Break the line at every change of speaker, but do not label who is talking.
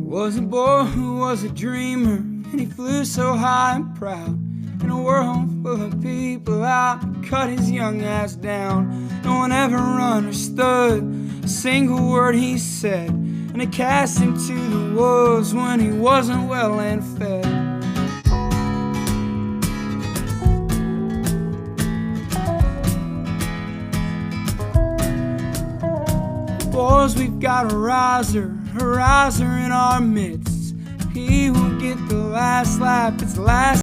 Was a boy who was a dreamer, and he flew so high and proud. In a world full of people out, cut his young ass down. No one ever understood a single word he said, and it cast him to the wolves when he wasn't well and fed. Boys, we've got a riser in our midst. He will get the last laugh. It's the last